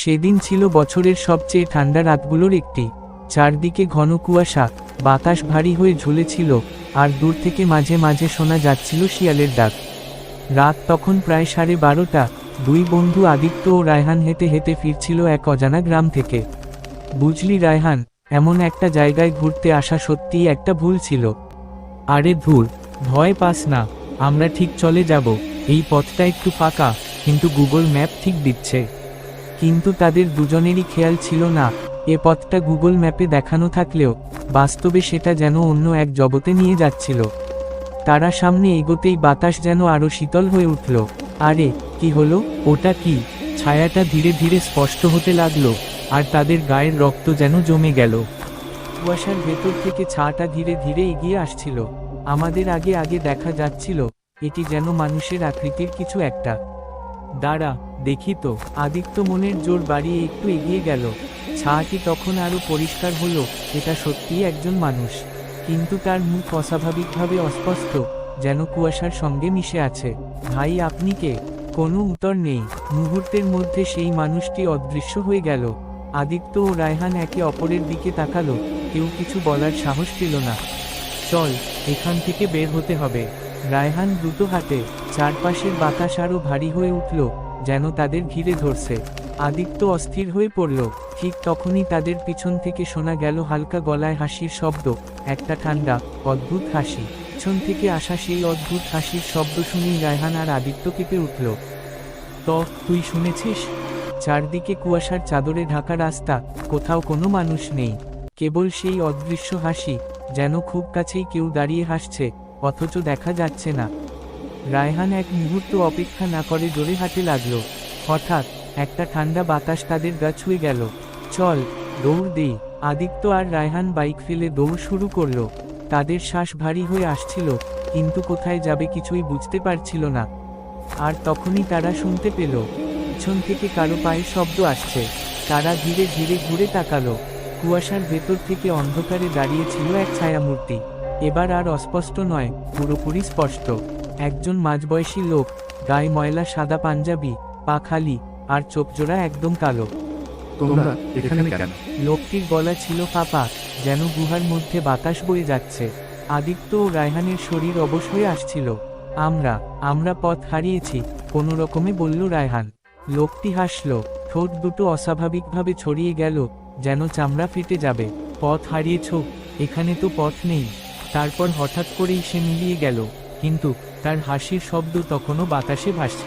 সেদিন ছিল বছরের সবচেয়ে ঠান্ডা রাতগুলোর একটি। চারদিকে ঘন কুয়াশা, বাতাস ভারী হয়ে ঝুলেছিল, আর দূর থেকে মাঝে মাঝে শোনা যাচ্ছিল শিয়ালের ডাক। রাত তখন প্রায় 12:30। দুই বন্ধু আদিত্য ও রায়হান হেঁটে হেঁটে ফিরছিল এক অজানা গ্রাম থেকে। বুঝলি রায়হান, এমন একটা জায়গায় ঘুরতে আসা সত্যিই একটা ভুল ছিল। আরে ধুর, ভয় পাস না, আমরা ঠিক চলে যাব। এই পথটা একটু ফাঁকা, কিন্তু গুগল ম্যাপ ঠিক দিচ্ছে। কিন্তু তাদের দুজনেরই খেয়াল ছিল না, এ পথটা গুগল ম্যাপে দেখানো থাকলেও বাস্তবে সেটা যেন অন্য এক জগতে নিয়ে যাচ্ছিল। তারা সামনে এগোতেই বাতাস যেন আরো শীতল হয়ে উঠল। আরে কি হলো? ওটা কি? ছায়াটা ধীরে ধীরে স্পষ্ট হতে লাগলো, আর তাদের গায়ের রক্ত যেন জমে গেল। কুয়াশার ভেতর থেকে ছায়াটা ধীরে ধীরে এগিয়ে আসছিল। আমাদের আগে আগে দেখা যাচ্ছিল এটি যেন মানুষের আকৃতির কিছু একটা। দাঁড়া, দেখি তো। আদিত্য মনের জোর বাড়িয়ে একটু এগিয়ে গেল। ছায়াটি তখন আরো পরিষ্কার হলো, এটা সত্যিই একজন মানুষ, কিন্তু তার মুখ অস্বাভাবিকভাবে অস্পষ্ট, যেন কুয়াশার সঙ্গে মিশে আছে। ভাই, আপনি কে? কোনো উত্তর নেই। মুহূর্তের মধ্যে সেই মানুষটি অদৃশ্য হয়ে গেল। আদিত্য ও রায়হান একে অপরের দিকে তাকালো, কেউ কিছু বলার সাহস পেল না। চল, এখান থেকে বের হতে হবে। রায়হান দ্রুত হাঁটে। চারপাশের বাতাস আরো ভারী হয়ে উঠল, যেন তাদের ঘিরে ধরছে। আদিত্য অস্থির হয়ে পড়ল। ঠিক তখনই তাদের পিছন থেকে শোনা গেল হালকা গলায় হাসির শব্দ, একটা ঠান্ডা, অদ্ভুত হাসি। পিছন থেকে আসা সেই অদ্ভুত হাসির শব্দ শুনেই রায়হান আর আদিত্য কেঁপে উঠল। তো তুই শুনেছিস? চারদিকে কুয়াশার চাদরে ঢাকা রাস্তা, কোথাও কোনো মানুষ নেই, কেবল সেই অদৃশ্য হাসি, যেন খুব কাছেই কেউ দাঁড়িয়ে হাসছে, অথচ দেখা যাচ্ছে না। রায়হান এক মুহূর্ত অপেক্ষা না করে জোরে হাঁটতে লাগলো। হঠাৎ একটা ঠান্ডা বাতাস তাদের গা ছুঁয়ে গেল। চল, দৌড় দেই। আদিত্য আর রায়হান বাইক ফেলে দৌড় শুরু করলো। তাদের শ্বাস ভারী হয়ে আসছিল, কিন্তু কোথায় যাবে কিছুই বুঝতে পারছিল না। আর তখনই তারা শুনতে পেল পিছন থেকে কারো পায়ের শব্দ আসছে। তারা ধীরে ধীরে ঘুরে তাকালো। কুয়াশার ভেতর থেকে অন্ধকারে দাঁড়িয়েছিল এক ছায়ামূর্তি। এবার আর অস্পষ্ট নয়, পুরোপুরি স্পষ্ট। একজন মাঝবয়সী লোক, গায়ে ময়লা সাদা পাঞ্জাবি, পা খালি, আর চোখজোড়া একদম কালো। তোমরা এখানে কেন? লোকটির গলা ছিল ফাঁপা, যেন গুহার মধ্যে বাতাস বয়ে যাচ্ছে। আদিত্য ও রায়হানের শরীর অবশ হয়ে আসছিল। আমরা পথ হারিয়েছি, কোনো রকমে বলল রায়হান। লোকটি হাসল, ঠোঁট দুটো অস্বাভাবিকভাবে ছড়িয়ে গেল, যেন চামড়া ফেটে যাবে। পথ হারিয়েছ? এখানে তো পথ নেই। তারপর হঠাৎ করেই সে মিলিয়ে গেল, কিন্তু তার হাসির শব্দ তখনও বাতাসে ভাসছে।